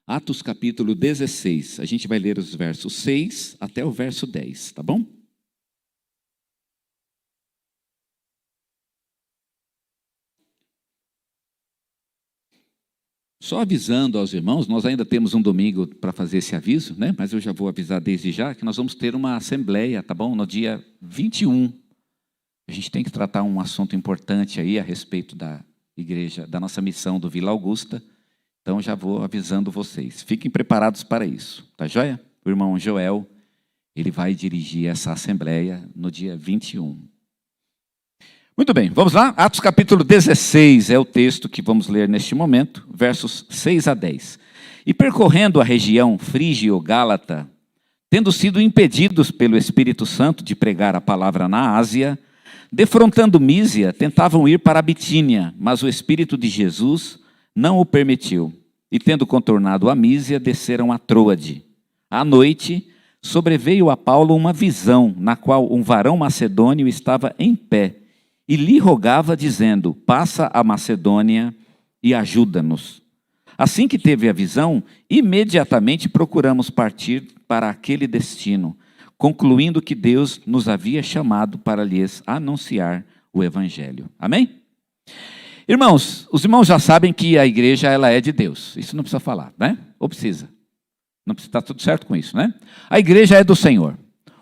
Atos capítulo 16. A gente vai ler os versos 6 até o verso 10, tá bom? Só avisando aos irmãos, nós ainda temos um domingo para fazer esse aviso, né? Mas eu já vou avisar desde já que nós vamos ter uma assembleia, tá bom? No dia 21. A gente tem que tratar um assunto importante aí a respeito da igreja, da nossa missão do Vila Augusta. Então já vou avisando vocês. Fiquem preparados para isso, tá joia? O irmão Joel, ele vai dirigir essa assembleia no dia 21. Muito bem, vamos lá? Atos capítulo 16 é o texto que vamos ler neste momento, versos 6 a 10. E percorrendo a região frígio-gálata, tendo sido impedidos pelo Espírito Santo de pregar a palavra na Ásia, defrontando Mísia, tentavam ir para a Bitínia, mas o Espírito de Jesus não o permitiu. E tendo contornado a Mísia, desceram a Troade. À noite, sobreveio a Paulo uma visão, na qual um varão macedônio estava em pé, e lhe rogava, dizendo: passa a Macedônia e ajuda-nos. Assim que teve a visão, imediatamente procuramos partir para aquele destino, concluindo que Deus nos havia chamado para lhes anunciar o Evangelho. Amém? Irmãos, os irmãos já sabem que a igreja ela é de Deus. Isso não precisa falar, né? Ou precisa? Não precisa, está tudo certo com isso, né? A igreja é do Senhor.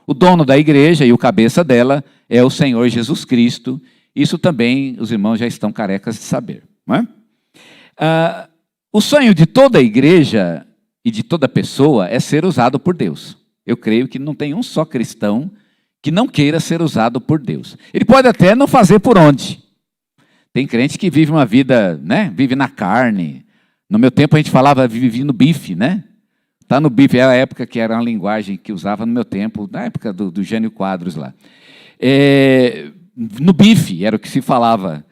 O dono da igreja e o cabeça dela é o Senhor Jesus Cristo. Isso também os irmãos já estão carecas de saber, não é? O sonho de toda a igreja e de toda pessoa é ser usado por Deus. Eu creio que não tem um só cristão que não queira ser usado por Deus. Ele pode até não fazer por onde. Tem crente que vive uma vida, né? Vive na carne. No meu tempo a gente falava vive no bife, né? Tá no bife, é a época que era uma linguagem que usava no meu tempo, na época do Gênio Quadros lá. No bife era o que se falava.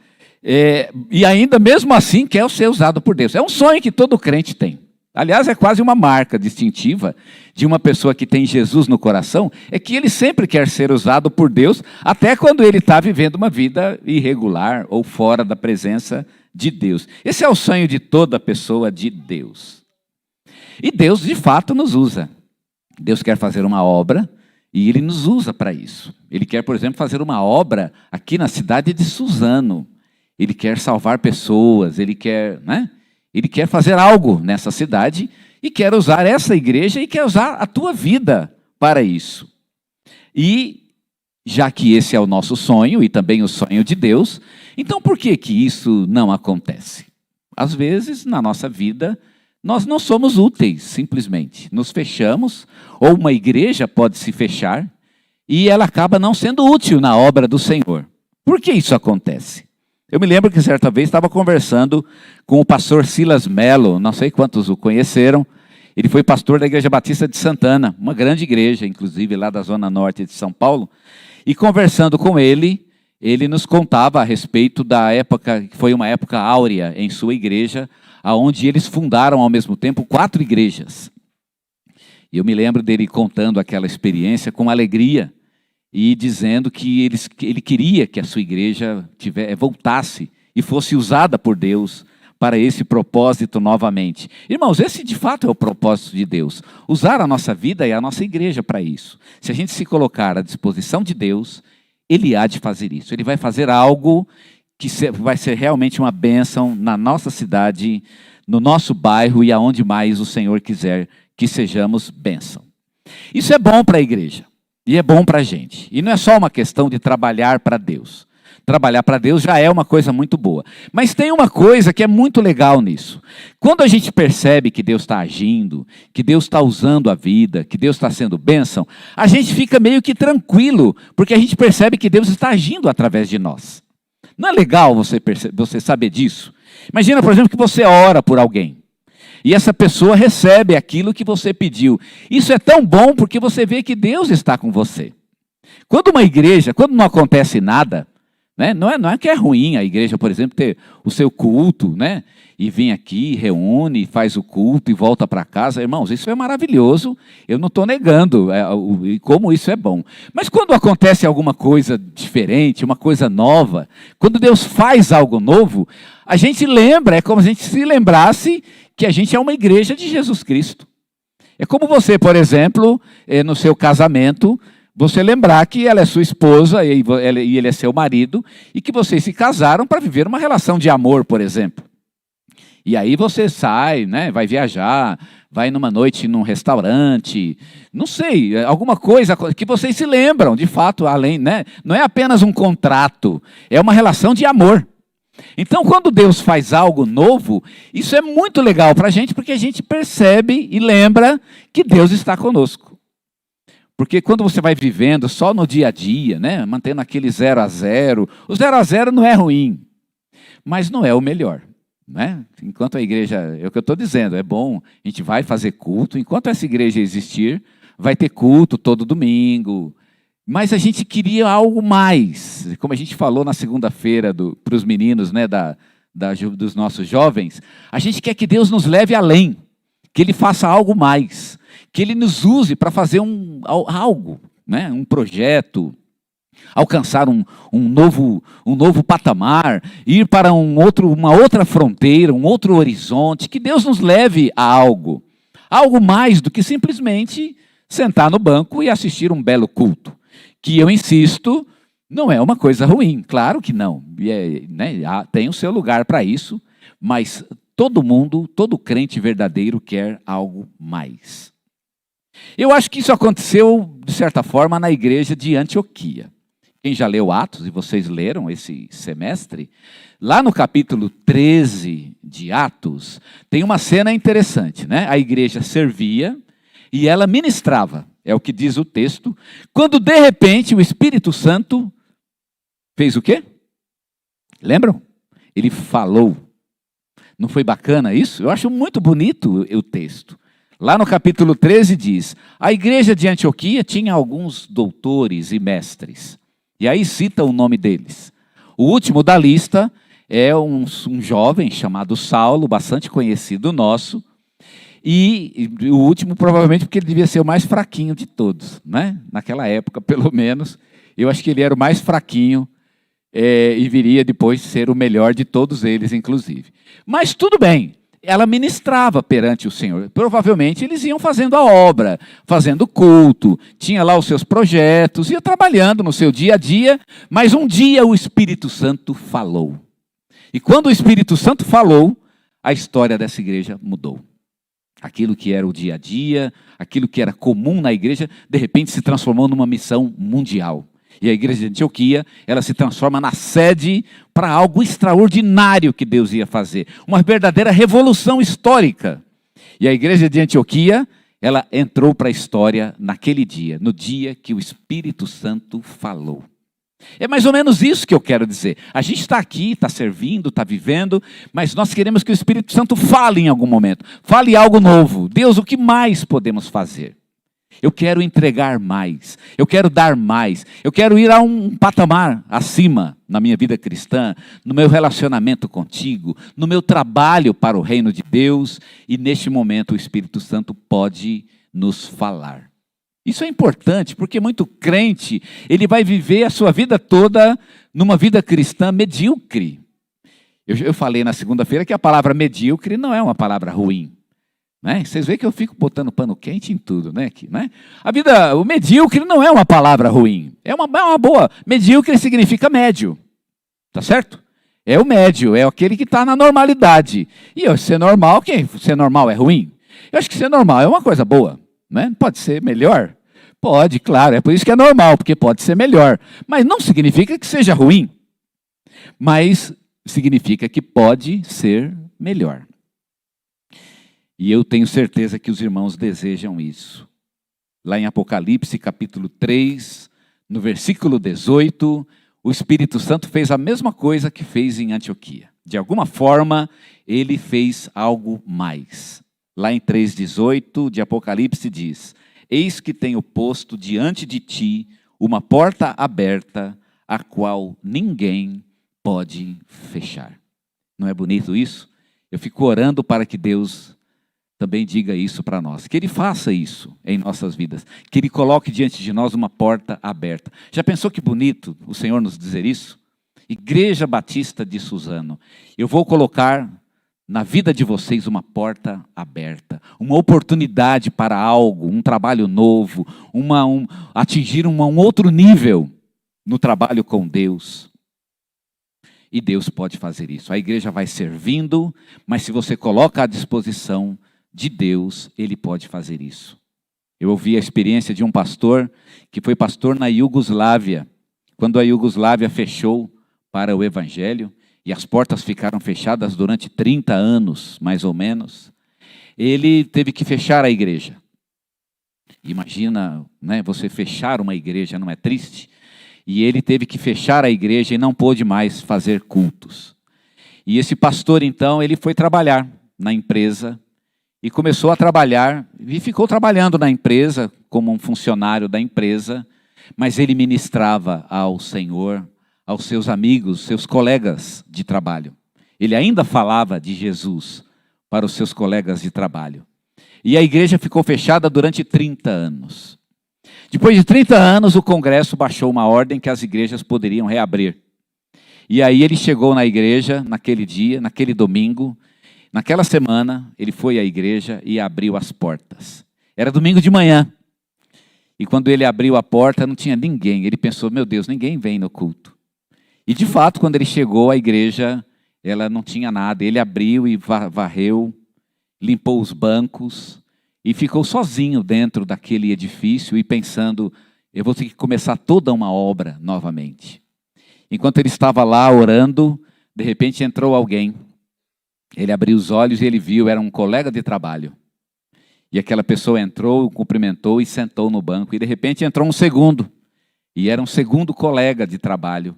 E ainda mesmo assim quer ser usado por Deus. É um sonho que todo crente tem. Aliás, é quase uma marca distintiva de uma pessoa que tem Jesus no coração, é que ele sempre quer ser usado por Deus, até quando ele está vivendo uma vida irregular ou fora da presença de Deus. Esse é o sonho de toda pessoa de Deus. E Deus, de fato, nos usa. Deus quer fazer uma obra e Ele nos usa para isso. Ele quer, por exemplo, fazer uma obra aqui na cidade de Suzano. Ele quer salvar pessoas, Ele quer, né? Ele quer fazer algo nessa cidade e quer usar essa igreja e quer usar a tua vida para isso. E já que esse é o nosso sonho e também o sonho de Deus, então por que que isso não acontece? Às vezes, na nossa vida, nós não somos úteis, simplesmente. Nos fechamos, ou uma igreja pode se fechar, e ela acaba não sendo útil na obra do Senhor. Por que isso acontece? Eu me lembro que certa vez estava conversando com o pastor Silas Melo, não sei quantos o conheceram. Ele foi pastor da Igreja Batista de Santana, uma grande igreja, inclusive lá da zona norte de São Paulo. E conversando com ele, ele nos contava a respeito da época, que foi uma época áurea em sua igreja, onde eles fundaram ao mesmo tempo 4 igrejas. E eu me lembro dele contando aquela experiência com alegria e dizendo que ele queria que a sua igreja voltasse e fosse usada por Deus para esse propósito novamente. Irmãos, esse de fato é o propósito de Deus, usar a nossa vida e a nossa igreja para isso. Se a gente se colocar à disposição de Deus, Ele há de fazer isso. Ele vai fazer algo que vai ser realmente uma bênção na nossa cidade, no nosso bairro e aonde mais o Senhor quiser que sejamos bênção. Isso é bom para a igreja e é bom para a gente. E não é só uma questão de trabalhar para Deus. Trabalhar para Deus já é uma coisa muito boa. Mas tem uma coisa que é muito legal nisso. Quando a gente percebe que Deus está agindo, que Deus está usando a vida, que Deus está sendo bênção, a gente fica meio que tranquilo, porque a gente percebe que Deus está agindo através de nós. Não é legal você saber disso? Imagina, por exemplo, que você ora por alguém. E essa pessoa recebe aquilo que você pediu. Isso é tão bom porque você vê que Deus está com você. Quando não acontece nada, né, não é que é ruim a igreja, por exemplo, ter o seu culto, né, e vem aqui, reúne, faz o culto e volta para casa. Irmãos, isso é maravilhoso, eu não estou negando como isso é bom. Mas quando acontece alguma coisa diferente, uma coisa nova, quando Deus faz algo novo, a gente lembra, é como se a gente se lembrasse que a gente é uma igreja de Jesus Cristo. É como você, por exemplo, no seu casamento, você lembrar que ela é sua esposa e ele é seu marido, e que vocês se casaram para viver uma relação de amor, por exemplo. E aí você sai, né, vai viajar, vai numa noite num restaurante, não sei, alguma coisa que vocês se lembram, de fato, além, né? Não é apenas um contrato, é uma relação de amor. Então, quando Deus faz algo novo, isso é muito legal para a gente, porque a gente percebe e lembra que Deus está conosco. Porque quando você vai vivendo só no dia a dia, né, mantendo aquele 0 a 0, o 0 a 0 não é ruim, mas não é o melhor. Né? Enquanto a igreja, é o que eu estou dizendo, é bom, a gente vai fazer culto, enquanto essa igreja existir, vai ter culto todo domingo, mas a gente queria algo mais, como a gente falou na segunda-feira para os meninos, né, dos nossos jovens, a gente quer que Deus nos leve além, que Ele faça algo mais, que Ele nos use para fazer algo, né, um projeto, alcançar um novo patamar, ir para uma outra fronteira, um outro horizonte, que Deus nos leve a algo mais do que simplesmente sentar no banco e assistir um belo culto, que eu insisto, não é uma coisa ruim, claro que não, né, tem o seu lugar para isso, mas todo crente verdadeiro quer algo mais. Eu acho que isso aconteceu, de certa forma, na igreja de Antioquia. Quem já leu Atos, e vocês leram esse semestre, lá no capítulo 13 de Atos, tem uma cena interessante, né? A igreja servia e ela ministrava, é o que diz o texto, quando de repente o Espírito Santo fez o quê? Lembram? Ele falou. Não foi bacana isso? Eu acho muito bonito o texto. Lá no capítulo 13 diz, a igreja de Antioquia tinha alguns doutores e mestres. E aí cita o nome deles. O último da lista é um jovem chamado Saulo, bastante conhecido nosso. E o último provavelmente porque ele devia ser o mais fraquinho de todos, né? Naquela época, pelo menos. Eu acho que ele era o mais fraquinho e viria depois ser o melhor de todos eles, inclusive. Mas tudo bem. Ela ministrava perante o Senhor. Provavelmente eles iam fazendo a obra, fazendo culto, tinha lá os seus projetos, ia trabalhando no seu dia a dia, mas um dia o Espírito Santo falou. E quando o Espírito Santo falou, a história dessa igreja mudou. Aquilo que era o dia a dia, aquilo que era comum na igreja, de repente se transformou numa missão mundial. E a igreja de Antioquia, ela se transforma na sede para algo extraordinário que Deus ia fazer. Uma verdadeira revolução histórica. E a igreja de Antioquia, ela entrou para a história naquele dia, no dia que o Espírito Santo falou. É mais ou menos isso que eu quero dizer. A gente está aqui, está servindo, está vivendo, mas nós queremos que o Espírito Santo fale em algum momento. Fale algo novo. Deus, o que mais podemos fazer? Eu quero entregar mais, eu quero dar mais, eu quero ir a um patamar acima na minha vida cristã, no meu relacionamento contigo, no meu trabalho para o reino de Deus, e neste momento o Espírito Santo pode nos falar. Isso é importante, porque muito crente, ele vai viver a sua vida toda numa vida cristã medíocre. Eu falei na segunda-feira que a palavra medíocre não é uma palavra ruim. Né? Vocês veem que eu fico botando pano quente em tudo, né? Aqui, né? O medíocre não é uma palavra ruim, é uma boa. Medíocre significa médio, tá certo? É o médio, é aquele que está na normalidade. E ser normal, ser normal é ruim? Eu acho que ser normal é uma coisa boa, né? Pode ser melhor? Pode, claro, é por isso que é normal, porque pode ser melhor. Mas não significa que seja ruim, mas significa que pode ser melhor. E eu tenho certeza que os irmãos desejam isso. Lá em Apocalipse, capítulo 3, no versículo 18, o Espírito Santo fez a mesma coisa que fez em Antioquia. De alguma forma, ele fez algo mais. Lá em 3,18 de Apocalipse diz, eis que tenho posto diante de ti uma porta aberta, a qual ninguém pode fechar. Não é bonito isso? Eu fico orando para que Deus também diga isso para nós, que Ele faça isso em nossas vidas, que Ele coloque diante de nós uma porta aberta. Já pensou que bonito o Senhor nos dizer isso? Igreja Batista de Suzano, eu vou colocar na vida de vocês uma porta aberta, uma oportunidade para algo, um trabalho novo, atingir um outro nível no trabalho com Deus. E Deus pode fazer isso. A igreja vai servindo, mas se você coloca à disposição de Deus, Ele pode fazer isso. Eu ouvi a experiência de um pastor que foi pastor na Iugoslávia. Quando a Iugoslávia fechou para o Evangelho, e as portas ficaram fechadas durante 30 anos, mais ou menos, ele teve que fechar a igreja. Imagina, né, você fechar uma igreja, não é triste? E ele teve que fechar a igreja e não pôde mais fazer cultos. E esse pastor, então, ele foi trabalhar na empresa e começou a trabalhar, e ficou trabalhando na empresa como um funcionário da empresa, mas ele ministrava ao Senhor, aos seus amigos, seus colegas de trabalho. Ele ainda falava de Jesus para os seus colegas de trabalho. E a igreja ficou fechada durante 30 anos. Depois de 30 anos, o Congresso baixou uma ordem que as igrejas poderiam reabrir. E aí ele chegou na igreja, naquele dia, naquele domingo, naquela semana, ele foi à igreja e abriu as portas. Era domingo de manhã. E quando ele abriu a porta, não tinha ninguém. Ele pensou, meu Deus, ninguém vem no culto. E de fato, quando ele chegou à igreja, ela não tinha nada. Ele abriu e varreu, limpou os bancos e ficou sozinho dentro daquele edifício e pensando, eu vou ter que começar toda uma obra novamente. Enquanto ele estava lá orando, de repente entrou alguém. Ele abriu os olhos e ele viu, era um colega de trabalho. E aquela pessoa entrou, cumprimentou e sentou no banco. E de repente entrou um segundo. E era um segundo colega de trabalho.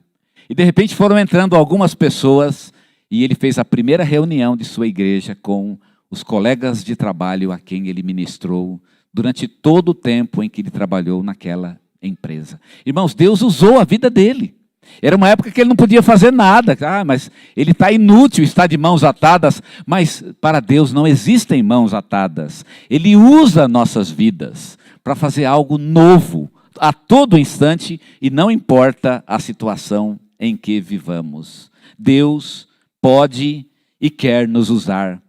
E de repente foram entrando algumas pessoas e ele fez a primeira reunião de sua igreja com os colegas de trabalho a quem ele ministrou durante todo o tempo em que ele trabalhou naquela empresa. Irmãos, Deus usou a vida dele. Era uma época que ele não podia fazer nada. Mas ele está inútil, está de mãos atadas. Mas para Deus não existem mãos atadas. Ele usa nossas vidas para fazer algo novo a todo instante e não importa a situação em que vivamos. Deus pode e quer nos usar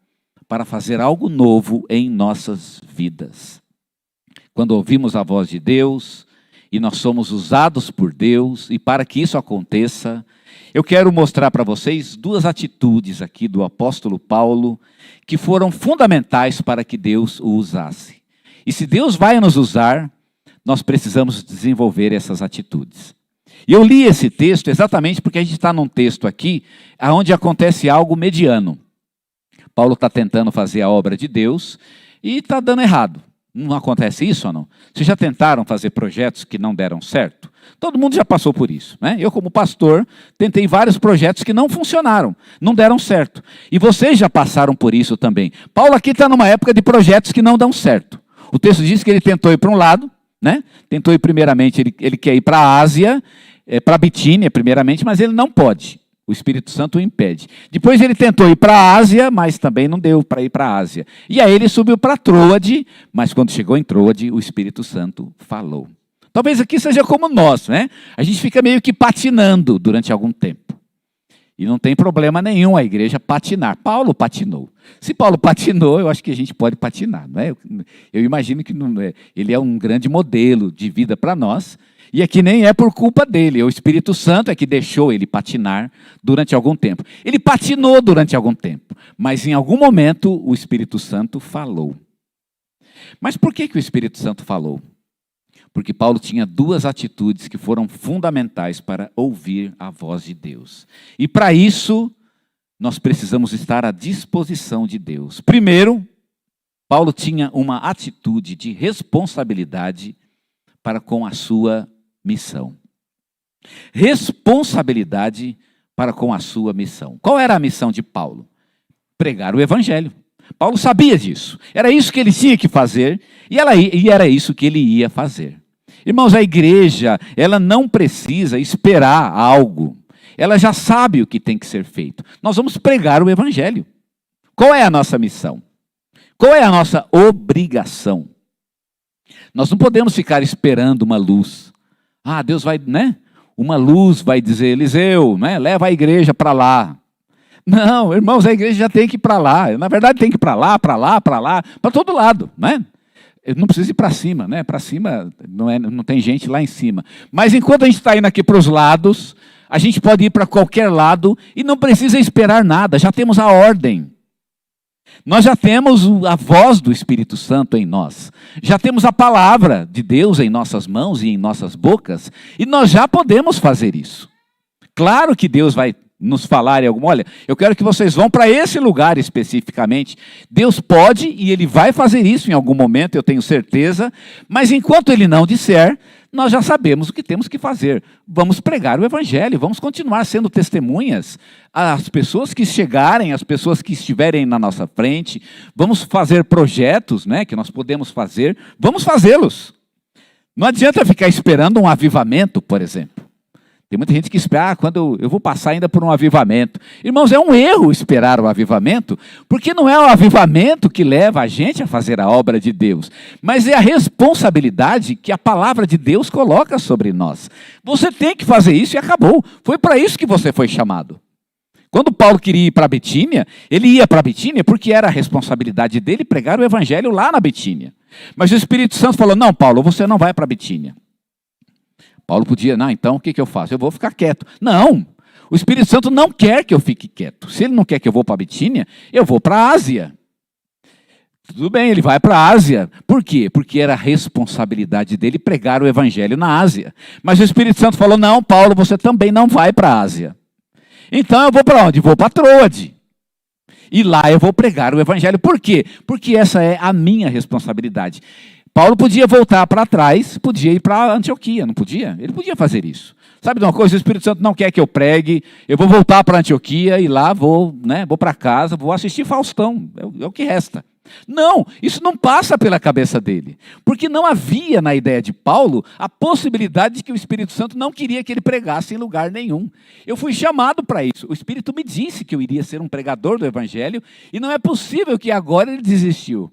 para fazer algo novo em nossas vidas. Quando ouvimos a voz de Deus e nós somos usados por Deus, e para que isso aconteça, eu quero mostrar para vocês duas atitudes aqui do apóstolo Paulo que foram fundamentais para que Deus o usasse. E se Deus vai nos usar, nós precisamos desenvolver essas atitudes. E eu li esse texto exatamente porque a gente está num texto aqui onde acontece algo mediano. Paulo está tentando fazer a obra de Deus e está dando errado. Não acontece isso ou não? Vocês já tentaram fazer projetos que não deram certo? Todo mundo já passou por isso, né? Eu, como pastor, tentei vários projetos que não funcionaram, não deram certo. E vocês já passaram por isso também. Paulo aqui está numa época de projetos que não dão certo. O texto diz que ele tentou ir para um lado, né? Tentou ir primeiramente, ele quer ir para a Ásia, para a Bitínia primeiramente, mas ele não pode. O Espírito Santo o impede. Depois ele tentou ir para a Ásia, mas também não deu para ir para a Ásia. E aí ele subiu para Troade, mas quando chegou em Troade, o Espírito Santo falou. Talvez aqui seja como nós, né? A gente fica meio que patinando durante algum tempo. E não tem problema nenhum a igreja patinar. Paulo patinou. Se Paulo patinou, eu acho que a gente pode patinar, não é? Eu imagino que ele é um grande modelo de vida para nós. E aqui nem é por culpa dele, o Espírito Santo é que deixou ele patinar durante algum tempo. Ele patinou durante algum tempo, mas em algum momento o Espírito Santo falou. Mas por que o Espírito Santo falou? Porque Paulo tinha duas atitudes que foram fundamentais para ouvir a voz de Deus. E para isso, nós precisamos estar à disposição de Deus. Primeiro, Paulo tinha uma atitude de responsabilidade para com a sua missão. Responsabilidade para com a sua missão. Qual era a missão de Paulo? Pregar o Evangelho. Paulo sabia disso. Era isso que ele tinha que fazer e era isso que ele ia fazer. Irmãos, a igreja, ela não precisa esperar algo. Ela já sabe o que tem que ser feito. Nós vamos pregar o Evangelho. Qual é a nossa missão? Qual é a nossa obrigação? Nós não podemos ficar esperando uma luz. Deus vai, né? uma luz vai dizer, Eliseu, né, leva a igreja para lá. Não, irmãos, a igreja já tem que ir para lá. Na verdade, tem que ir para lá, para todo lado, né? Eu não preciso ir para cima, né? Para cima não tem gente lá em cima. Mas enquanto a gente está indo aqui para os lados, a gente pode ir para qualquer lado e não precisa esperar nada, já temos a ordem. Nós já temos a voz do Espírito Santo em nós. Já temos a palavra de Deus em nossas mãos e em nossas bocas. E nós já podemos fazer isso. Claro que Deus vai nos falar em algum... Olha, eu quero que vocês vão para esse lugar especificamente. Deus pode e Ele vai fazer isso em algum momento, eu tenho certeza. Mas enquanto Ele não disser, nós já sabemos o que temos que fazer. Vamos pregar o Evangelho, vamos continuar sendo testemunhas às pessoas que chegarem, às pessoas que estiverem na nossa frente. Vamos fazer projetos, né, que nós podemos fazer. Vamos fazê-los. Não adianta ficar esperando um avivamento, por exemplo. Tem muita gente que espera, quando eu vou passar ainda por um avivamento. Irmãos, é um erro esperar o avivamento, porque não é o avivamento que leva a gente a fazer a obra de Deus, mas é a responsabilidade que a palavra de Deus coloca sobre nós. Você tem que fazer isso e acabou. Foi para isso que você foi chamado. Quando Paulo queria ir para Betínia, ele ia para Betínia porque era a responsabilidade dele pregar o evangelho lá na Betínia. Mas o Espírito Santo falou, não, Paulo, você não vai para Betínia. Paulo podia, não, então o que eu faço? Eu vou ficar quieto. Não, o Espírito Santo não quer que eu fique quieto. Se ele não quer que eu vou para a Bitínia, eu vou para a Ásia. Tudo bem, ele vai para a Ásia. Por quê? Porque era a responsabilidade dele pregar o evangelho na Ásia. Mas o Espírito Santo falou, não, Paulo, você também não vai para a Ásia. Então eu vou para onde? Vou para Troade. E lá eu vou pregar o evangelho. Por quê? Porque essa é a minha responsabilidade. Paulo podia voltar para trás, podia ir para Antioquia, não podia? Ele podia fazer isso. Sabe de uma coisa? O Espírito Santo não quer que eu pregue, eu vou voltar para Antioquia e lá vou para casa, vou assistir Faustão, é o que resta. Não, isso não passa pela cabeça dele, porque não havia na ideia de Paulo a possibilidade de que o Espírito Santo não queria que ele pregasse em lugar nenhum. Eu fui chamado para isso, o Espírito me disse que eu iria ser um pregador do Evangelho e não é possível que agora ele desistiu.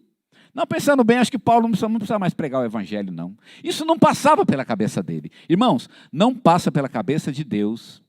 Não, pensando bem, acho que Paulo não precisa mais pregar o evangelho, não. Isso não passava pela cabeça dele. Irmãos, não passa pela cabeça de Deus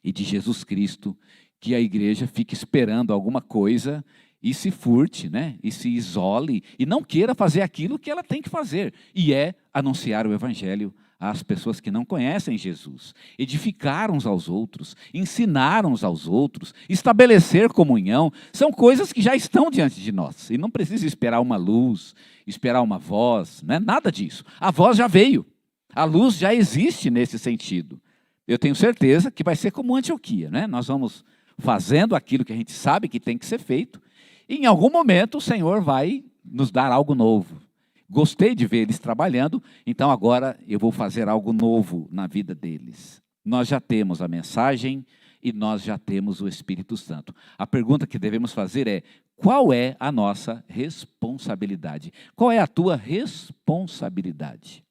e de Jesus Cristo que a igreja fique esperando alguma coisa e se furte, né? E se isole e não queira fazer aquilo que ela tem que fazer. E é anunciar o evangelho às pessoas que não conhecem Jesus, edificar uns aos outros, ensinar uns aos outros, estabelecer comunhão, são coisas que já estão diante de nós, e não precisa esperar uma luz, esperar uma voz, né? Nada disso, a voz já veio, a luz já existe nesse sentido. Eu tenho certeza que vai ser como Antioquia, né? Nós vamos fazendo aquilo que a gente sabe que tem que ser feito, e em algum momento o Senhor vai nos dar algo novo. Gostei de ver eles trabalhando, então agora eu vou fazer algo novo na vida deles. Nós já temos a mensagem e nós já temos o Espírito Santo. A pergunta que devemos fazer é, qual é a nossa responsabilidade? Qual é a tua responsabilidade?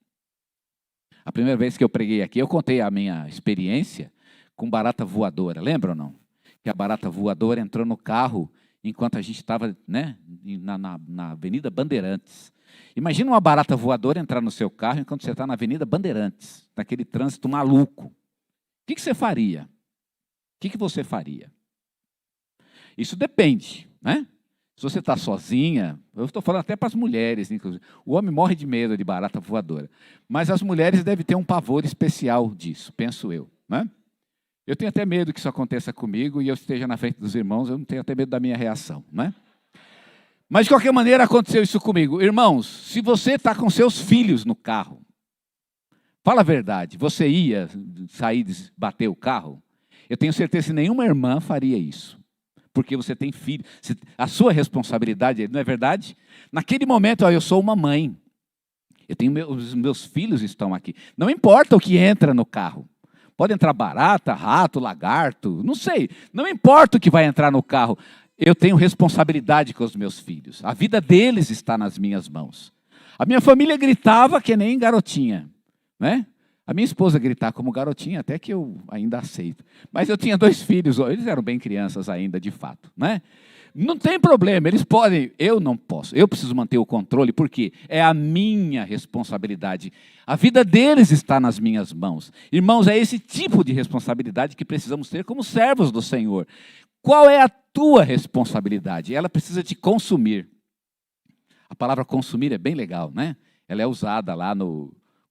A primeira vez que eu preguei aqui, eu contei a minha experiência com barata voadora. Lembra ou não? Que a barata voadora entrou no carro enquanto a gente estava, né, na Avenida Bandeirantes. Imagina uma barata voadora entrar no seu carro enquanto você está na Avenida Bandeirantes, naquele trânsito maluco. O que você faria? O que você faria? Isso depende, né? Se você está sozinha, eu estou falando até para as mulheres, inclusive. O homem morre de medo de barata voadora, mas as mulheres devem ter um pavor especial disso, penso eu, né? Eu tenho até medo que isso aconteça comigo e eu esteja na frente dos irmãos, eu não tenho até medo da minha reação, né? Mas, de qualquer maneira, aconteceu isso comigo. Irmãos, se você está com seus filhos no carro, fala a verdade, você ia sair e bater o carro? Eu tenho certeza que nenhuma irmã faria isso. Porque você tem filho, a sua responsabilidade, não é verdade? Naquele momento, eu sou uma mãe. Eu tenho os meus filhos estão aqui. Não importa o que entra no carro. Pode entrar barata, rato, lagarto, não sei. Não importa o que vai entrar no carro. Eu tenho responsabilidade com os meus filhos. A vida deles está nas minhas mãos. A minha família gritava que nem garotinha, né? A minha esposa gritava como garotinha, até que eu ainda aceito. Mas eu tinha 2 filhos, eles eram bem crianças ainda, de fato, né? Não tem problema, eles podem, eu não posso. Eu preciso manter o controle, porque é a minha responsabilidade. A vida deles está nas minhas mãos. Irmãos, é esse tipo de responsabilidade que precisamos ter como servos do Senhor. Qual é a tua responsabilidade? Ela precisa te consumir. A palavra consumir é bem legal, né? Ela é usada lá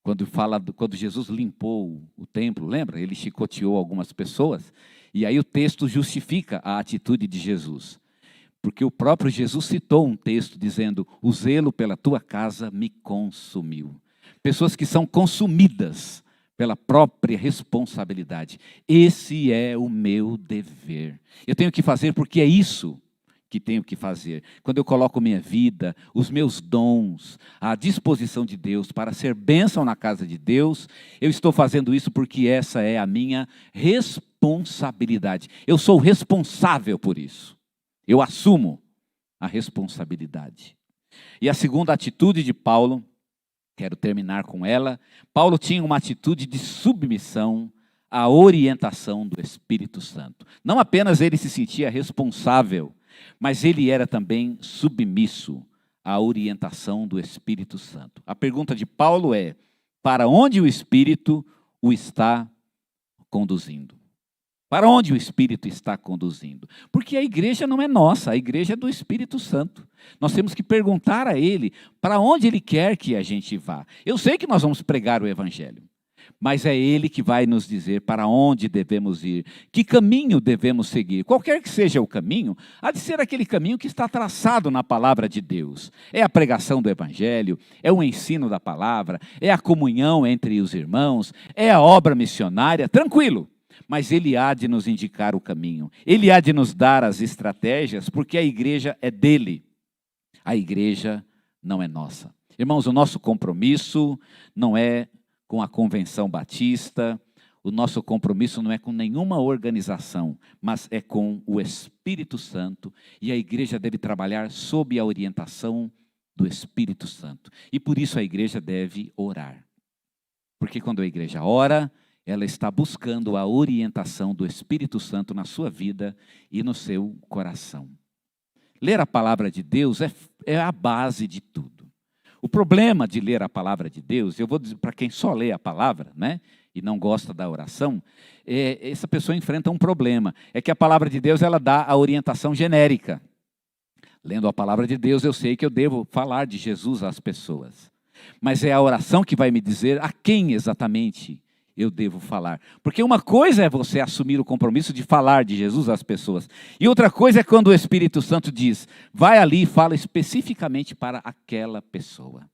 quando Jesus limpou o templo, lembra? Ele chicoteou algumas pessoas. E aí o texto justifica a atitude de Jesus. Porque o próprio Jesus citou um texto dizendo: o zelo pela tua casa me consumiu. Pessoas que são consumidas pela própria responsabilidade. Esse é o meu dever. Eu tenho que fazer porque é isso que tenho que fazer. Quando eu coloco minha vida, os meus dons à disposição de Deus para ser bênção na casa de Deus, eu estou fazendo isso porque essa é a minha responsabilidade. Eu sou responsável por isso. Eu assumo a responsabilidade. E a segunda atitude de Paulo, quero terminar com ela. Paulo tinha uma atitude de submissão à orientação do Espírito Santo. Não apenas ele se sentia responsável, mas ele era também submisso à orientação do Espírito Santo. A pergunta de Paulo é: para onde o Espírito o está conduzindo? Para onde o Espírito está conduzindo? Porque a igreja não é nossa, a igreja é do Espírito Santo. Nós temos que perguntar a Ele para onde Ele quer que a gente vá. Eu sei que nós vamos pregar o Evangelho, mas é Ele que vai nos dizer para onde devemos ir, que caminho devemos seguir. Qualquer que seja o caminho, há de ser aquele caminho que está traçado na palavra de Deus. É a pregação do Evangelho, é o ensino da palavra, é a comunhão entre os irmãos, é a obra missionária, tranquilo. Mas Ele há de nos indicar o caminho, Ele há de nos dar as estratégias, porque a igreja é dele, a igreja não é nossa. Irmãos, o nosso compromisso não é com a Convenção Batista, o nosso compromisso não é com nenhuma organização, mas é com o Espírito Santo, e a igreja deve trabalhar sob a orientação do Espírito Santo. E por isso a igreja deve orar, porque quando a igreja ora, ela está buscando a orientação do Espírito Santo na sua vida e no seu coração. Ler a palavra de Deus é a base de tudo. O problema de ler a palavra de Deus, eu vou dizer para quem só lê a palavra, né, e não gosta da oração, essa pessoa enfrenta um problema. É que a palavra de Deus, ela dá a orientação genérica. Lendo a palavra de Deus, eu sei que eu devo falar de Jesus às pessoas. Mas é a oração que vai me dizer a quem exatamente eu devo falar. Porque uma coisa é você assumir o compromisso de falar de Jesus às pessoas. E outra coisa é quando o Espírito Santo diz: vai ali e fala especificamente para aquela pessoa.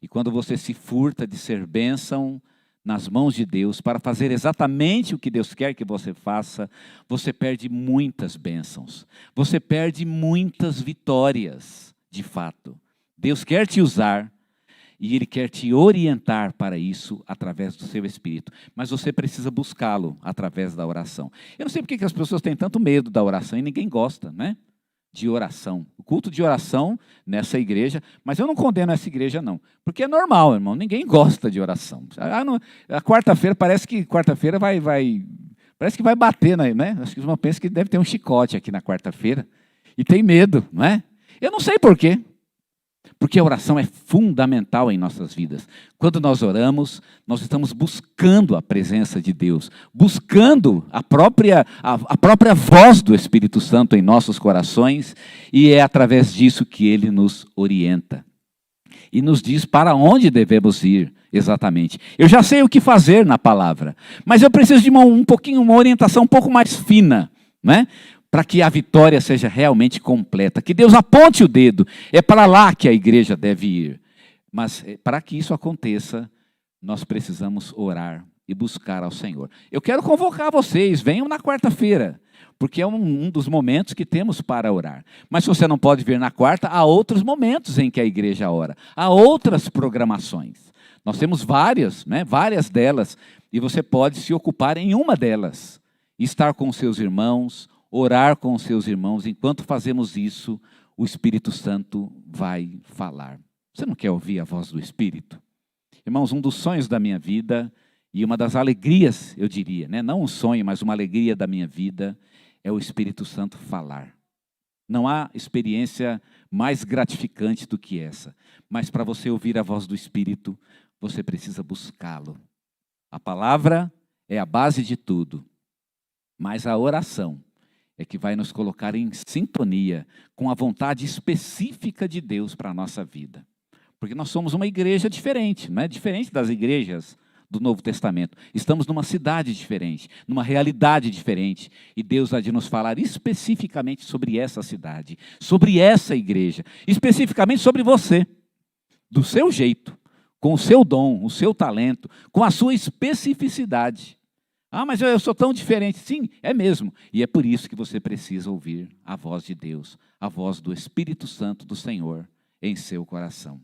E quando você se furta de ser bênção nas mãos de Deus, para fazer exatamente o que Deus quer que você faça, você perde muitas bênçãos. Você perde muitas vitórias, de fato. Deus quer te usar, e Ele quer te orientar para isso através do seu Espírito. Mas você precisa buscá-lo através da oração. Eu não sei porque que as pessoas têm tanto medo da oração e ninguém gosta, né? De oração. O culto de oração nessa igreja, mas eu não condeno essa igreja não. Porque é normal, irmão, ninguém gosta de oração. A quarta-feira, parece que quarta-feira parece que vai bater, né? Acho que os irmãos pensam que deve ter um chicote aqui na quarta-feira. E tem medo, não é? Eu não sei por quê. Porque a oração é fundamental em nossas vidas. Quando nós oramos, nós estamos buscando a presença de Deus, buscando a própria voz do Espírito Santo em nossos corações, e é através disso que Ele nos orienta. E nos diz para onde devemos ir exatamente. Eu já sei o que fazer na palavra, mas eu preciso de uma orientação um pouco mais fina, né? Para que a vitória seja realmente completa, que Deus aponte o dedo, é para lá que a igreja deve ir. Mas para que isso aconteça, nós precisamos orar e buscar ao Senhor. Eu quero convocar vocês, venham na quarta-feira, porque é um dos momentos que temos para orar. Mas se você não pode vir na quarta, há outros momentos em que a igreja ora, há outras programações. Nós temos várias, né, várias delas, e você pode se ocupar em uma delas, estar com seus irmãos, orar com os seus irmãos. Enquanto fazemos isso, o Espírito Santo vai falar. Você não quer ouvir a voz do Espírito? Irmãos, um dos sonhos da minha vida, e uma das alegrias, eu diria, né? Não um sonho, mas uma alegria da minha vida, é o Espírito Santo falar. Não há experiência mais gratificante do que essa. Mas para você ouvir a voz do Espírito, você precisa buscá-lo. A palavra é a base de tudo, mas a oração é que vai nos colocar em sintonia com a vontade específica de Deus para a nossa vida. Porque nós somos uma igreja diferente, não é? Diferente das igrejas do Novo Testamento. Estamos numa cidade diferente, numa realidade diferente. E Deus há de nos falar especificamente sobre essa cidade, sobre essa igreja, especificamente sobre você, do seu jeito, com o seu dom, o seu talento, com a sua especificidade. Ah, mas eu sou tão diferente. Sim, é mesmo. E é por isso que você precisa ouvir a voz de Deus, a voz do Espírito Santo do Senhor em seu coração.